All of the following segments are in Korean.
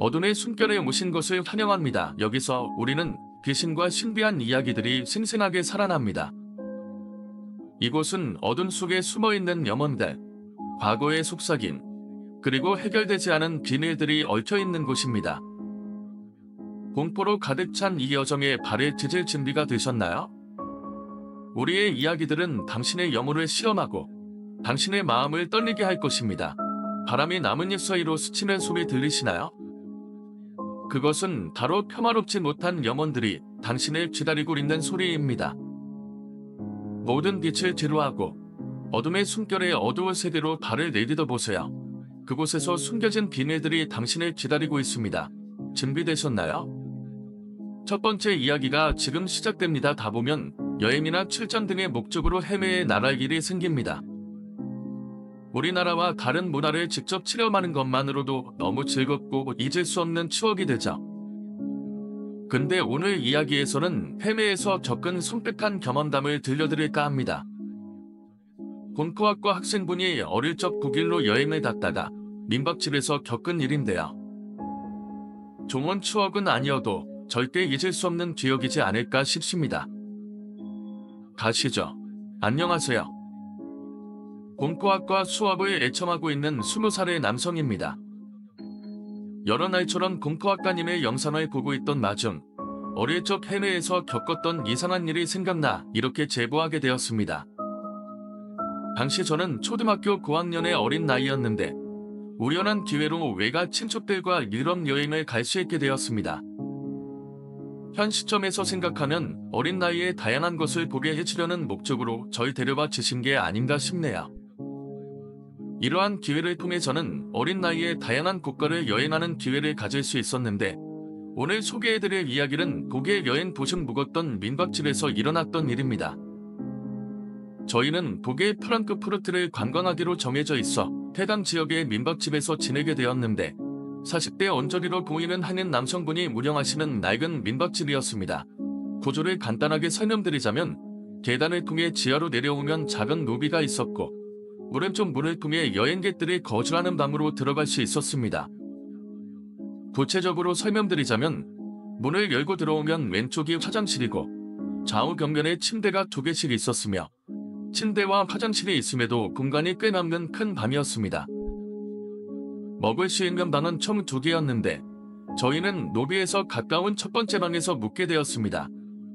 어둠의 숨결에 오신 것을 환영합니다. 여기서 우리는 귀신과 신비한 이야기들이 생생하게 살아납니다. 이곳은 어둠 속에 숨어있는 염원들, 과거의 속삭임, 그리고 해결되지 않은 비밀들이 얽혀있는 곳입니다. 공포로 가득 찬 이 여정에 발을 디딜 준비가 되셨나요? 우리의 이야기들은 당신의 영혼을 시험하고 당신의 마음을 떨리게 할 것입니다. 바람이 나뭇잎 사이로 스치는 소리 들리시나요? 그것은 바로 평화롭지 못한 영혼들이 당신을 기다리고 있는 소리입니다. 모든 빛을 뒤로하고 어둠의 숨결에 어두운 세계로 발을 내딛어 보세요. 그곳에서 숨겨진 비밀들이 당신을 기다리고 있습니다. 준비되셨나요? 첫 번째 이야기가 지금 시작됩니다. 가보면 여행이나 출장 등의 목적으로 해외에 나갈 일이 생깁니다. 우리나라와 다른 문화를 직접 체험하는 것만으로도 너무 즐겁고 잊을 수 없는 추억이 되죠. 근데 오늘 이야기에서는 해외에서 겪은 섬뜩한 경험담을 들려드릴까 합니다. 공포학과 학생분이 어릴 적 독일로 여행을 갔다가 민박집에서 겪은 일인데요. 좋은 추억은 아니어도 절대 잊을 수 없는 기억이지 않을까 싶습니다. 가시죠. 안녕하세요. 공포학과 수업을 애청하고 있는 20살의 남성입니다. 여러 날처럼 공포학과님의 영상을 보고 있던 마중 어릴 적 해외에서 겪었던 이상한 일이 생각나 이렇게 제보하게 되었습니다. 당시 저는 초등학교 고학년의 어린 나이였는데 우연한 기회로 외가 친척들과 유럽 여행을 갈 수 있게 되었습니다. 현 시점에서 생각하면 어린 나이에 다양한 것을 보게 해주려는 목적으로 절 데려와 주신 게 아닌가 싶네요. 이러한 기회를 통해 저는 어린 나이에 다양한 국가를 여행하는 기회를 가질 수 있었는데 오늘 소개해드릴 이야기는 독일 여행 도중 묵었던 민박집에서 일어났던 일입니다. 저희는 독일 프랑크푸르트를 관광하기로 정해져 있어 해당 지역의 민박집에서 지내게 되었는데 40대 언저리로 보이는 한 남성분이 운영하시는 낡은 민박집이었습니다. 구조를 간단하게 설명드리자면 계단을 통해 지하로 내려오면 작은 로비가 있었고 오른쪽 문을 통해 여행객들이 거주하는 방으로 들어갈 수 있었습니다. 구체적으로 설명드리자면 문을 열고 들어오면 왼쪽이 화장실이고 좌우 벽면에 침대가 2개씩 있었으며 침대와 화장실이 있음에도 공간이 꽤 남는 큰 방이었습니다. 먹을 수 있는 방은 총 2개였는데 저희는 로비에서 가까운 첫 번째 방에서 묵게 되었습니다.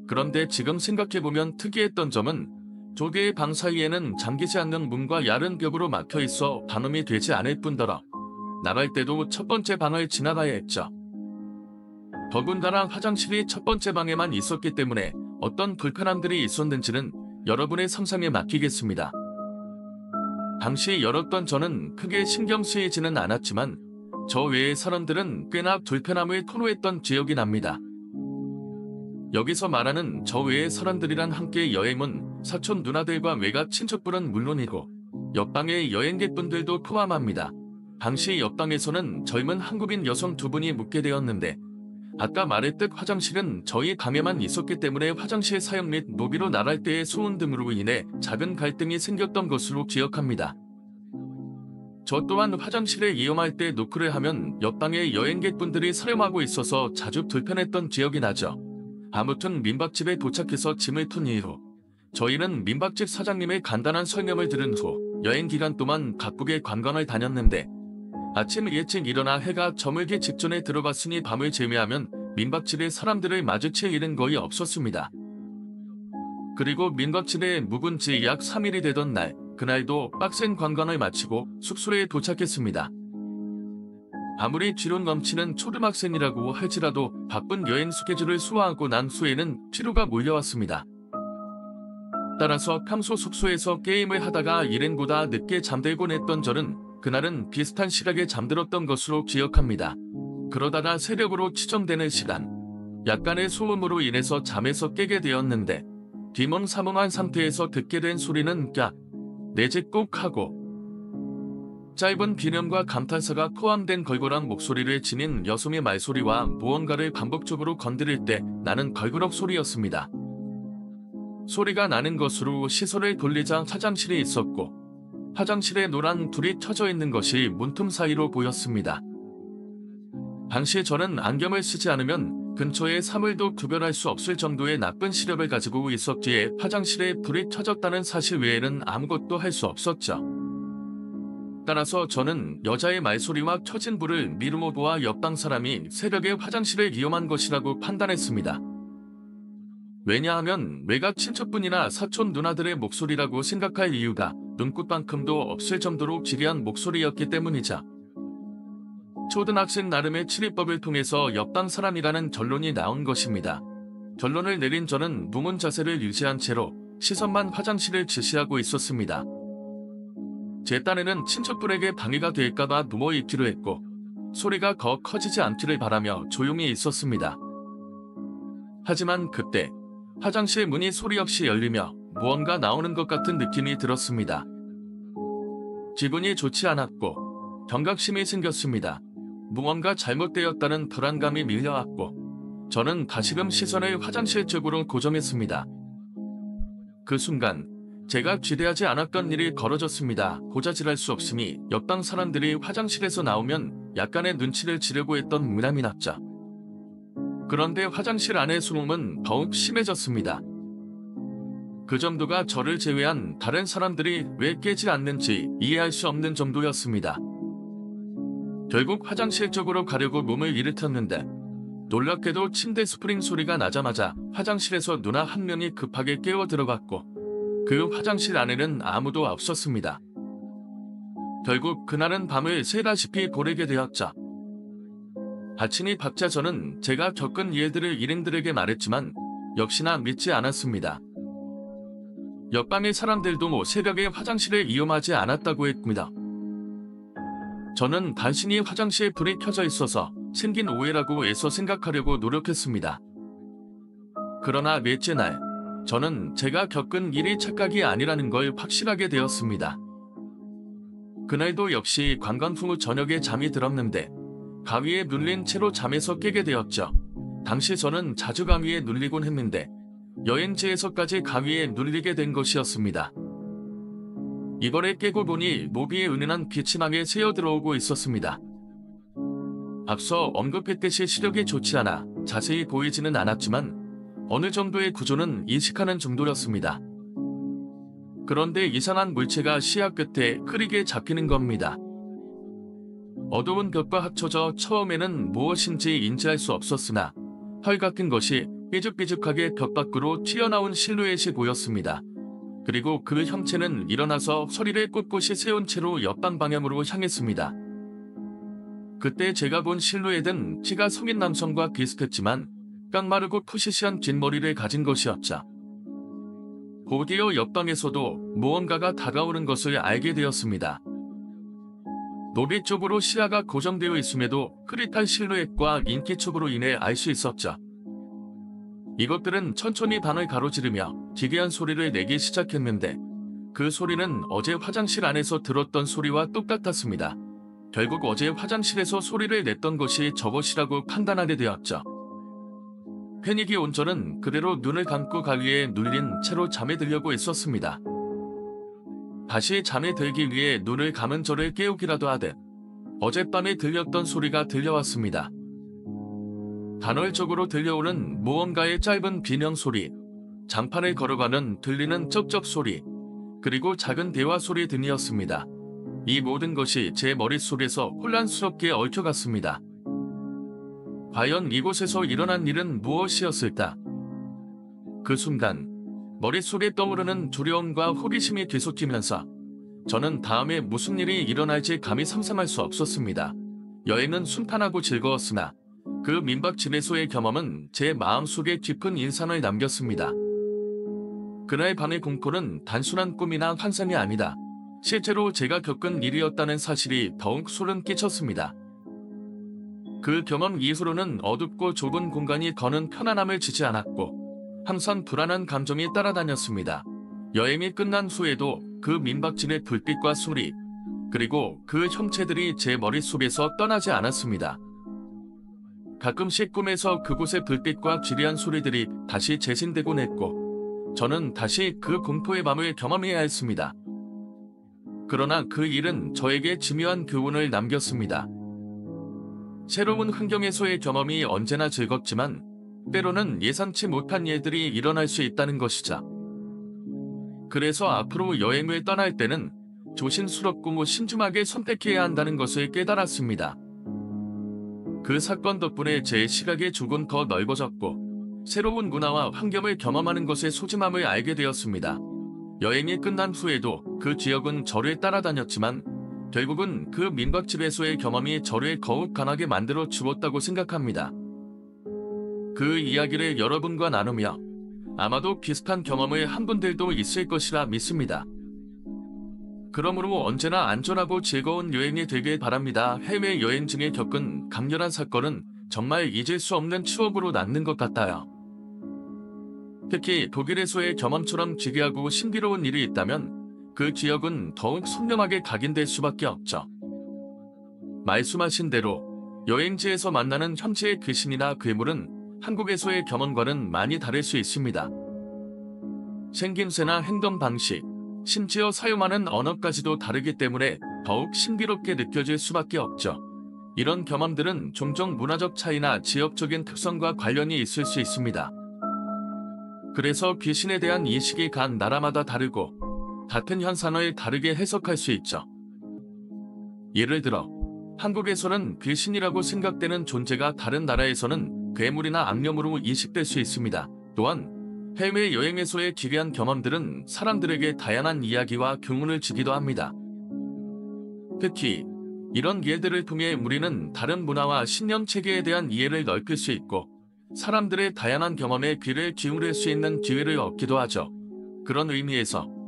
그런데 지금 생각해보면 특이했던 점은 2개의 방 사이에는 잠기지 않는 문과 얇은 벽으로 막혀 있어 반음이 되지 않을 뿐더러 나갈 때도 첫 번째 방을 지나가야 했죠. 더군다나 화장실이 첫 번째 방에만 있었기 때문에 어떤 불편함들이 있었는지는 여러분의 상상에 맡기겠습니다. 당시 열었던 저는 크게 신경 쓰이지는 않았지만 저 외의 사람들은 꽤나 불편함을 토로했던 기억이 납니다. 여기서 말하는 저 외의 사람들이란 함께 여행은 사촌 누나들과 외가 친척분은 물론이고 옆방의 여행객분들도 포함합니다. 당시 옆방에서는 젊은 한국인 여성 2분이 묵게 되었는데 아까 말했듯 화장실은 저희 방에만 있었기 때문에 화장실 사용 및 로비로 나갈 때의 소음 등으로 인해 작은 갈등이 생겼던 것으로 기억합니다. 저 또한 화장실에 이용할 때 노크를 하면 옆방의 여행객분들이 사용하고 있어서 자주 불편했던 기억이 나죠. 아무튼 민박집에 도착해서 짐을 푼 이후 저희는 민박집 사장님의 간단한 설명을 들은 후 여행 기간 동안 각국의 관광을 다녔는데 아침 일찍 일어나 해가 저물기 직전에 들어갔으니 밤을 제외하면 민박집에 사람들을 마주칠 일은 거의 없었습니다. 그리고 민박집에 묵은 지 약 3일이 되던 날, 그날도 빡센 관광을 마치고 숙소에 도착했습니다. 아무리 지론 넘치는 초등학생이라고 할지라도 바쁜 여행 스케줄을 소화하고 난 후에는 피로가 몰려왔습니다. 따라서 평소 숙소에서 게임을 하다가 일행보다 늦게 잠들곤 했던 저는 그날은 비슷한 시각에 잠들었던 것으로 기억합니다. 그러다가 새벽으로 치정되는 시간, 약간의 소음으로 인해서 잠에서 깨게 되었는데 뒤멍사멍한 상태에서 듣게 된 소리는 깍, 내 집 꼭 하고 짧은 비명과 감탄사가 포함된 걸걸한 목소리를 지닌 여성의 말소리와 무언가를 반복적으로 건드릴 때 나는 걸그럭 소리였습니다. 소리가 나는 것으로 시선을 돌리자 화장실이 있었고 화장실에 노란 불이 켜져 있는 것이 문틈 사이로 보였습니다. 당시 저는 안경을 쓰지 않으면 근처의 사물도 구별할 수 없을 정도의 나쁜 시력을 가지고 있었기에 화장실에 불이 켜졌다는 사실 외에는 아무것도 할 수 없었죠. 따라서 저는 여자의 말소리와 켜진 불을 미루어 보아 옆방 사람이 새벽에 화장실을 이용한 것이라고 판단했습니다. 왜냐하면 외갓 친척분이나 사촌 누나들의 목소리라고 생각할 이유가 눈꽃만큼도 없을 정도로 지리한 목소리였기 때문이자 초등학생 나름의 출입법을 통해서 옆방 사람이라는 결론이 나온 것입니다. 결론을 내린 저는 무문 자세를 유지한 채로 시선만 화장실을 지시하고 있었습니다. 제 딴에는 친척분에게 방해가 될까봐 누워있기로 했고 소리가 더 커지지 않기를 바라며 조용히 있었습니다. 하지만 그때 화장실 문이 소리 없이 열리며 무언가 나오는 것 같은 느낌이 들었습니다. 기분이 좋지 않았고 경각심이 생겼습니다. 무언가 잘못되었다는 불안감이 밀려왔고 저는 다시금 시선을 화장실 쪽으로 고정했습니다. 그 순간 제가 기대하지 않았던 일이 벌어졌습니다. 고자질할 수 없으니 옆방 사람들이 화장실에서 나오면 약간의 눈치를 지려고 했던 미남이 났죠. 그런데 화장실 안의 소음은 더욱 심해졌습니다. 그 정도가 저를 제외한 다른 사람들이 왜 깨지 않는지 이해할 수 없는 정도였습니다. 결국 화장실 쪽으로 가려고 몸을 일으켰는데 놀랍게도 침대 스프링 소리가 나자마자 화장실에서 누나 한 명이 급하게 깨어 들어갔고 그 화장실 안에는 아무도 없었습니다. 결국 그날은 밤을 새다시피 보내게 되었죠. 아침이 밝자 저는 제가 겪은 일들을 일행들에게 말했지만 역시나 믿지 않았습니다. 옆방의 사람들도 새벽에 화장실을 이용하지 않았다고 했습니다. 저는 단순히 화장실 불이 켜져 있어서 생긴 오해라고 애써 생각하려고 노력했습니다. 그러나 넷째 날, 저는 제가 겪은 일이 착각이 아니라는 걸 확실하게 되었습니다. 그날도 역시 관광 후 저녁에 잠이 들었는데 가위에 눌린 채로 잠에서 깨게 되었죠. 당시 저는 자주 가위에 눌리곤 했는데 여행지에서까지 가위에 눌리게 된 것이었습니다. 이번에 깨고 보니 모비의 은은한 기침하게 새어들어오고 있었습니다. 앞서 언급했듯이 시력이 좋지 않아 자세히 보이지는 않았지만 어느 정도의 구조는 인식하는 정도였습니다. 그런데 이상한 물체가 시야 끝에 흐리게 잡히는 겁니다. 어두운 벽과 합쳐져 처음에는 무엇인지 인지할 수 없었으나 펄 같은 것이 삐죽삐죽하게 벽 밖으로 튀어나온 실루엣이 보였습니다. 그리고 그 형체는 일어나서 소리를 꼿꼿이 세운 채로 옆방 방향으로 향했습니다. 그때 제가 본 실루엣은 키가 성인 남성과 비슷했지만 깡마르고 푸시시한 긴 머리를 가진 것이었죠. 곧이어 옆방에서도 무언가가 다가오는 것을 알게 되었습니다. 노비 쪽으로 시야가 고정되어 있음에도 흐릿한 실루엣과 인기척으로 인해 알 수 있었죠. 이것들은 천천히 방을 가로지르며 기괴한 소리를 내기 시작했는데 그 소리는 어제 화장실 안에서 들었던 소리와 똑같았습니다. 결국 어제 화장실에서 소리를 냈던 것이 저것이라고 판단하게 되었죠. 패닉이 온 저는 그대로 눈을 감고 가위에 눌린 채로 잠에 들려고 했었습니다. 다시 잠에 들기 위해 눈을 감은 저를 깨우기라도 하듯 어젯밤에 들렸던 소리가 들려왔습니다. 단월적으로 들려오는 무언가의 짧은 비명 소리, 장판을 걸어가는 들리는 쩍쩍 소리, 그리고 작은 대화 소리 등이었습니다. 이 모든 것이 제 머릿속에서 혼란스럽게 얽혀갔습니다. 과연 이곳에서 일어난 일은 무엇이었을까? 그 순간 머릿속에 떠오르는 두려움과 호기심이 뒤섞이면서 저는 다음에 무슨 일이 일어날지 감히 상상할 수 없었습니다. 여행은 순탄하고 즐거웠으나 그 민박 지내소의 경험은 제 마음속에 깊은 인상을 남겼습니다. 그날 밤의 공포는 단순한 꿈이나 환상이 아니다. 실제로 제가 겪은 일이었다는 사실이 더욱 소름 끼쳤습니다. 그 경험 이후로는 어둡고 좁은 공간이 더는 편안함을 주지 않았고 항상 불안한 감정이 따라다녔습니다. 여행이 끝난 후에도 그 민박진의 불빛과 소리, 그리고 그 형체들이 제 머릿속에서 떠나지 않았습니다. 가끔씩 꿈에서 그곳의 불빛과 기괴한 소리들이 다시 재생되곤 했고 저는 다시 그 공포의 밤을 경험해야 했습니다. 그러나 그 일은 저에게 지묘한 교훈을 남겼습니다. 새로운 환경에서의 경험이 언제나 즐겁지만 때로는 예상치 못한 일들이 일어날 수 있다는 것이죠. 그래서 앞으로 여행을 떠날 때는 조심스럽고 신중하게 선택해야 한다는 것을 깨달았습니다. 그 사건 덕분에 제 시각이 조금 더 넓어졌고 새로운 문화와 환경을 경험하는 것의 소중함을 알게 되었습니다. 여행이 끝난 후에도 그 지역은 저를 따라다녔지만 결국은 그 민박집에서의 경험이 저를 더욱 강하게 만들어 주었다고 생각합니다. 그 이야기를 여러분과 나누며 아마도 비슷한 경험을 한 분들도 있을 것이라 믿습니다. 그러므로 언제나 안전하고 즐거운 여행이 되길 바랍니다. 해외여행 중에 겪은 강렬한 사건은 정말 잊을 수 없는 추억으로 남는 것 같아요. 특히 독일에서의 경험처럼 기괴하고 신비로운 일이 있다면 그 지역은 더욱 선명하게 각인될 수밖에 없죠. 말씀하신 대로 여행지에서 만나는 현지의 귀신이나 괴물은 한국에서의 경험과는 많이 다를 수 있습니다. 생김새나 행동 방식, 심지어 사용하는 언어까지도 다르기 때문에 더욱 신비롭게 느껴질 수밖에 없죠. 이런 경험들은 종종 문화적 차이나 지역적인 특성과 관련이 있을 수 있습니다. 그래서 귀신에 대한 인식이 각 나라마다 다르고 같은 현상을 다르게 해석할 수 있죠. 예를 들어 한국에서는 귀신이라고 생각되는 존재가 다른 나라에서는 괴물이나 악령으로 인식될 수 있습니다. 또한 해외여행에서의 기괴한 경험들은 사람들에게 다양한 이야기와 교훈을 주기도 합니다. 특히 이런 예들을 통해 우리는 다른 문화와 신념 체계에 대한 이해를 넓힐 수 있고 사람들의 다양한 경험에 귀를 기울일 수 있는 기회를 얻기도 하죠. 그런 의미에서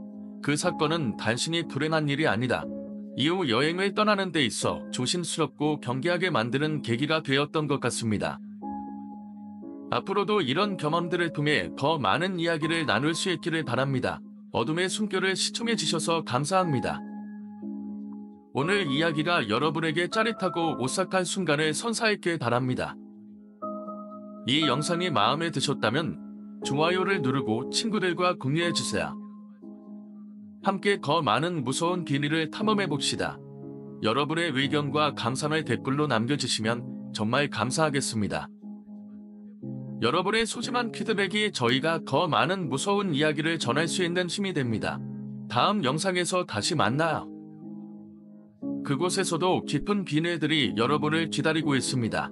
그 사건은 단순히 불행한 일이 아니다. 이후 여행을 떠나는 데 있어 조심스럽고 경계하게 만드는 계기가 되었던 것 같습니다. 앞으로도 이런 경험들을 통해 더 많은 이야기를 나눌 수 있기를 바랍니다. 어둠의 숨결을 시청해 주셔서 감사합니다. 오늘 이야기가 여러분에게 짜릿하고 오싹한 순간을 선사했길 바랍니다. 이 영상이 마음에 드셨다면 좋아요를 누르고 친구들과 공유해 주세요. 함께 더 많은 무서운 비밀을 탐험해 봅시다. 여러분의 의견과 감상을 댓글로 남겨주시면 정말 감사하겠습니다. 여러분의 소중한 피드백이 저희가 더 많은 무서운 이야기를 전할 수 있는 힘이 됩니다. 다음 영상에서 다시 만나요. 그곳에서도 깊은 비밀들이 여러분을 기다리고 있습니다.